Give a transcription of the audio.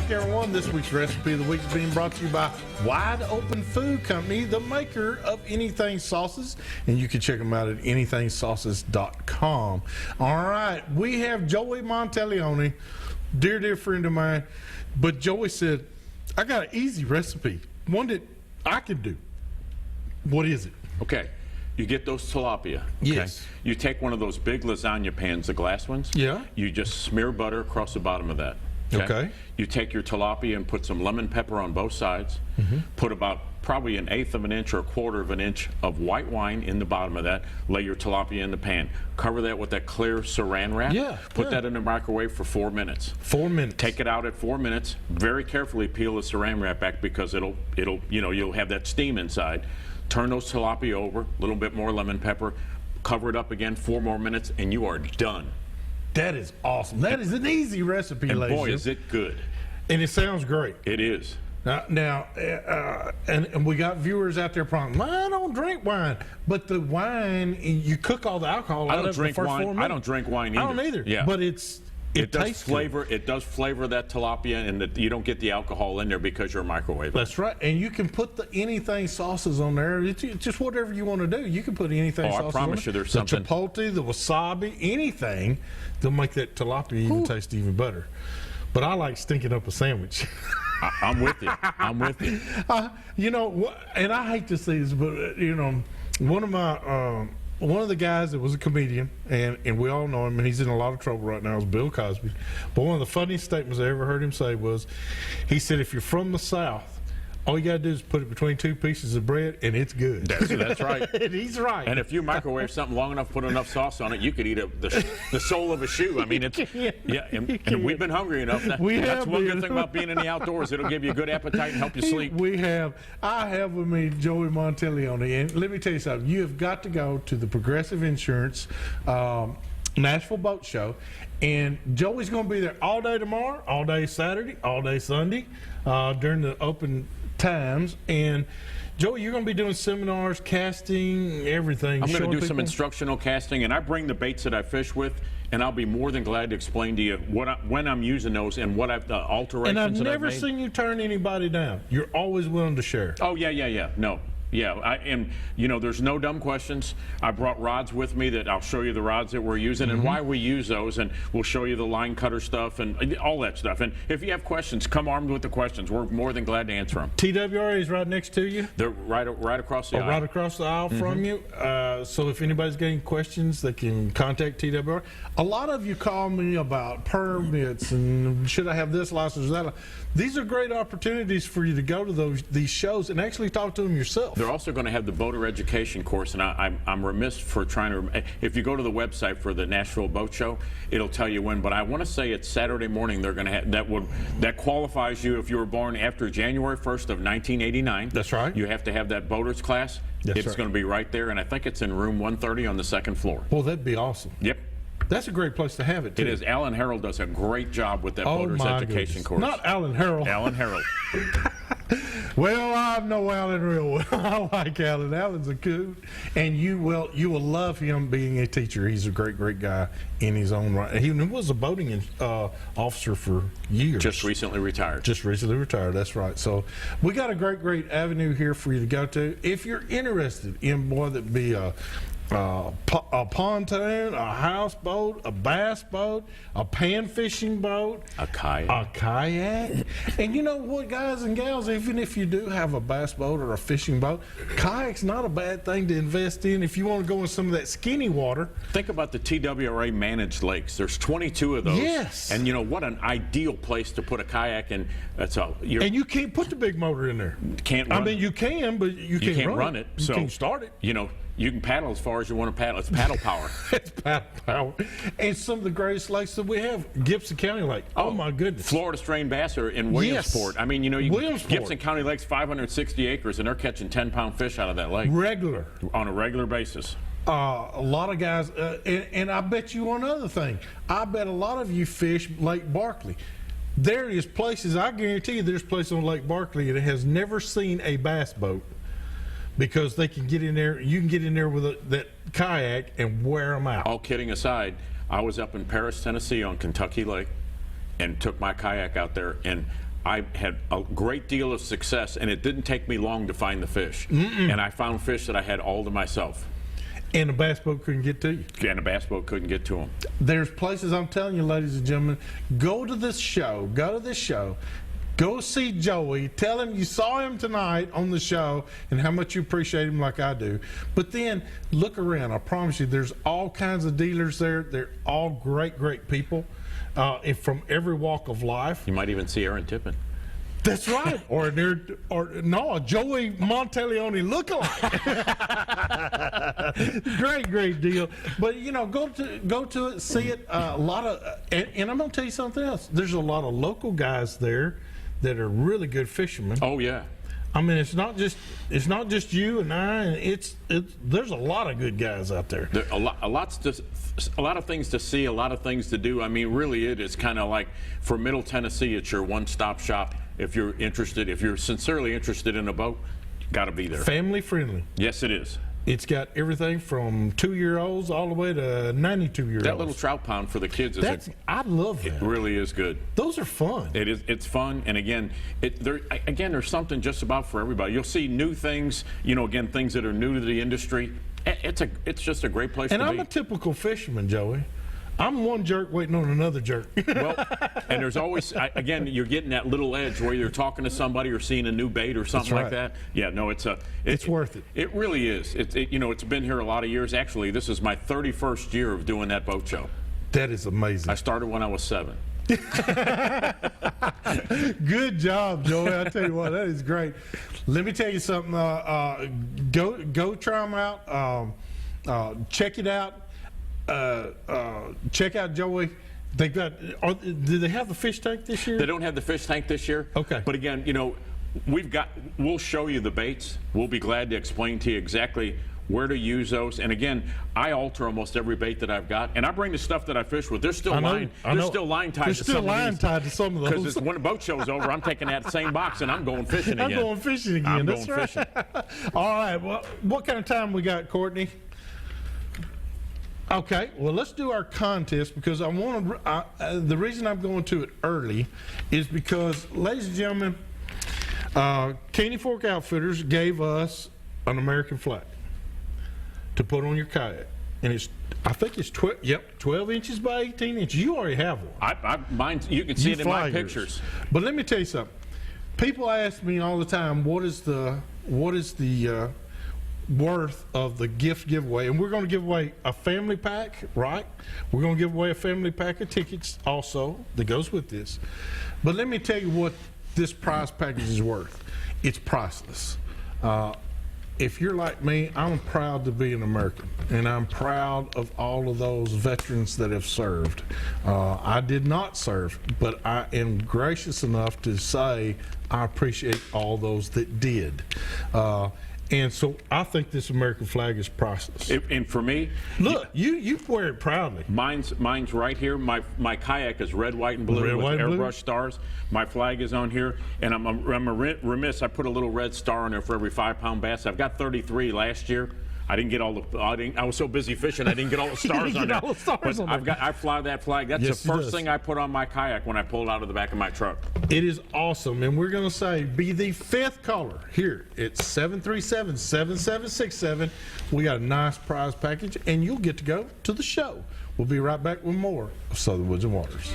back, everyone. This week's Recipe of the Week is being brought to you by Wide Open Food Company, the maker of Anything Sauces. And you can check them out at anythingsauces.com. All right, we have Joey Monteleone, dear friend of mine. But Joey said, I got an easy recipe, one that I can do. What is it? Okay. You get those tilapia. Okay? Yes. You take one of those big lasagna pans, the glass ones. Yeah. You just smear butter across the bottom of that. Okay. You take your tilapia and put some lemon pepper on both sides. Put about probably 1/8 of an inch or 1/4 of an inch of white wine in the bottom of that. Lay your tilapia in the pan. Cover that with that clear saran wrap. Yeah. Put that in the microwave for 4 minutes. 4 minutes. Take it out at 4 minutes. Very carefully peel the saran wrap back because you'll have that steam inside. Turn those tilapia over, a little bit more lemon pepper, cover it up again, 4 more minutes, and you are done. That is awesome. That is an easy recipe, And ladies. boy, is it good. And it sounds great. It is. And we got viewers out there probably, I don't drink wine. But the wine, you cook all the alcohol out of it the first 4 minutes. I don't drink wine either. I don't either. Yeah. But it does tastes flavor. good. It does flavor that tilapia, and you don't get the alcohol in there because you're microwaving. That's right. And you can put the anything sauces on there. It's just whatever you want to do. You can put anything sauces on there. I promise you there's the something. The chipotle, the wasabi, anything. They'll make that tilapia even taste even better. But I like stinking up a sandwich. I'm with you. I'm with you. And I hate to say this, but one of the guys that was a comedian, and we all know him, and he's in a lot of trouble right now, is Bill Cosby. But one of the funniest statements I ever heard him say was, he said, if you're from the South, all you got to do is put it between 2 pieces of bread, and it's good. That's right. And he's right. And if you microwave something long enough, put enough sauce on it, you could eat the sole of a shoe. I mean, and we've been hungry enough. That's one good thing about being in the outdoors. It'll give you a good appetite and help you sleep. I have with me Joey Monteleone, and let me tell you something. You have got to go to the Progressive Insurance Nashville Boat Show, and Joey's going to be there all day tomorrow, all day Saturday, all day Sunday, during the open times. And Joey, you're going to be doing seminars, casting, everything. I'm going to do some instructional casting, and I bring the baits that I fish with, and I'll be more than glad to explain to you when I'm using those and what I've alterations. And I've that never I've made. seen you turn anybody down. You're always willing to share. Oh yeah. No. Yeah, there's no dumb questions. I brought rods with me that I'll show you the rods that we're using and why we use those, and we'll show you the line cutter stuff and all that stuff. And if you have questions, come armed with the questions. We're more than glad to answer them. TWRA is right next to you? They're right across the aisle. Right across the aisle from you. So if anybody's getting questions, they can contact TWRA. A lot of you call me about permits and should I have this license or that. These are great opportunities for you to go to these shows and actually talk to them yourself. They're also going to have the boater education course, and I'm remiss for trying to. If you go to the website for the Nashville Boat Show, it'll tell you when. But I want to say it's Saturday morning. They're going to have that qualifies you if you were born after January 1st of 1989. That's right. You have to have that boaters class. It's going to be right there, and I think it's in room 130 on the 2nd floor. Well, that'd be awesome. Yep. That's a great place to have it, too. It is. Alan Harold does a great job with that boater's education course. Not Alan Harold. Alan Harold. Well, I know Alan real well. I like Alan. Alan's a coot, and you will love him being a teacher. He's a great guy in his own right. He was a boating officer for years. Just recently retired. That's right. So we got a great avenue here for you to go to. If you're interested in that be a pontoon, a houseboat, a bass boat, a pan fishing boat, a kayak. And you know what, guys and gals, even if you do have a bass boat or a fishing boat, kayak's not a bad thing to invest in if you want to go in some of that skinny water. Think about the TWRA managed lakes. There's 22 of those. Yes. And what an ideal place to put a kayak in. That's all. And you can't put the big motor in there. Can't run you can, but you can't run it. So you can't start it. You can paddle as far as you want to paddle. It's paddle power. It's paddle power. And some of the greatest lakes that we have, Gibson County Lake. Oh my goodness. Florida strain bass are in Williamsport. Yes. I mean, Williamsport. Gibson County Lake's 560 acres, and they're catching 10-pound fish out of that lake. On a regular basis. A lot of guys, and I bet you one other thing. I bet a lot of you fish Lake Barkley. There is places, I guarantee you there's places on Lake Barkley that has never seen a bass boat. Because they can get in there, you can get in there with that kayak and wear them out. All kidding aside, I was up in Paris, Tennessee on Kentucky Lake and took my kayak out there, and I had a great deal of success, and it didn't take me long to find the fish. And I found fish that I had all to myself. And a bass boat couldn't get to you. And a bass boat couldn't get to them. There's places, I'm telling you, ladies and gentlemen, go to this show. Go see Joey. Tell him you saw him tonight on the show and how much you appreciate him like I do. But then look around. I promise you, there's all kinds of dealers there. They're all great, great people from every walk of life. You might even see Aaron Tippin. That's right. or no, Joey Monteleone lookalike. Great deal. But go to it, see it. A lot of, and I'm gonna tell you something else. There's a lot of local guys there that are really good fishermen. Oh yeah. I mean, it's not just you and I, and there's a lot of good guys out there. There a lot of things to see, a lot of things to do. I mean, really, it is kind of like for Middle Tennessee, it's your one-stop shop. If you're interested, if you're sincerely interested in a boat, you got to be there. Family friendly. Yes, it is. It's got everything from 2-year-olds all the way to 92-year-olds. That little trout pound for the kids I love that. It really is good. Those are fun. It is. It's fun, and again, there's something just about for everybody. You'll see new things. Again, things that are new to the industry. It's just a great place to be. And I'm a typical fisherman, Joey. I'm one jerk waiting on another jerk. Well, and there's always, again, you're getting that little edge where you're talking to somebody or seeing a new bait or something like that. Yeah, no, it's worth it. It really is. It's been here a lot of years. Actually, this is my 31st year of doing that boat show. That is amazing. I started when I was 7. Good job, Joey. I tell you what, that is great. Let me tell you something. Go try them out. Check it out. Check out Joey. They got. Do they have the fish tank this year? They don't have the fish tank this year. Okay. But again, we'll show you the baits. We'll be glad to explain to you exactly where to use those. And again, I alter almost every bait that I've got, and I bring the stuff that I fish with. There's still line. There's still line tied to some of those. Because when the boat show's over, I'm taking that same box and I'm going fishing again. I'm going fishing again. That's right. Fishing. All right. Well, what kind of time we got, Courtney? Okay, well, let's do our contest because the reason I'm going to it early is because, ladies and gentlemen, Caney Fork Outfitters gave us an American flag to put on your kayak, and I think it's 12 inches by 18 inches. You already have one. Mine, you can see it in my pictures. But let me tell you something. People ask me all the time, what is the worth of the gift giveaway, and we're going to give away a family pack, right? We're going to give away a family pack of tickets also that goes with this. But let me tell you what this prize package is worth. It's priceless. If you're like me, I'm proud to be an American, and I'm proud of all of those veterans that have served. I did not serve, but I am gracious enough to say I appreciate all those that did. And so I think this American flag is priceless. And for me, look, you wear it proudly. Mine's right here. My kayak is red, white, and blue with airbrush stars. My flag is on here, and I'm remiss. I put a little red star on there for every 5-pound bass. I've got 33 last year. I didn't get all the. I was so busy fishing, I didn't get all the stars on there. I fly that flag. That's the first thing I put on my kayak when I pulled out of the back of my truck. It is awesome, and we're going to say be the 5th caller here. It's 737-7767. We got a nice prize package, and you'll get to go to the show. We'll be right back with more of Southern Woods and Waters.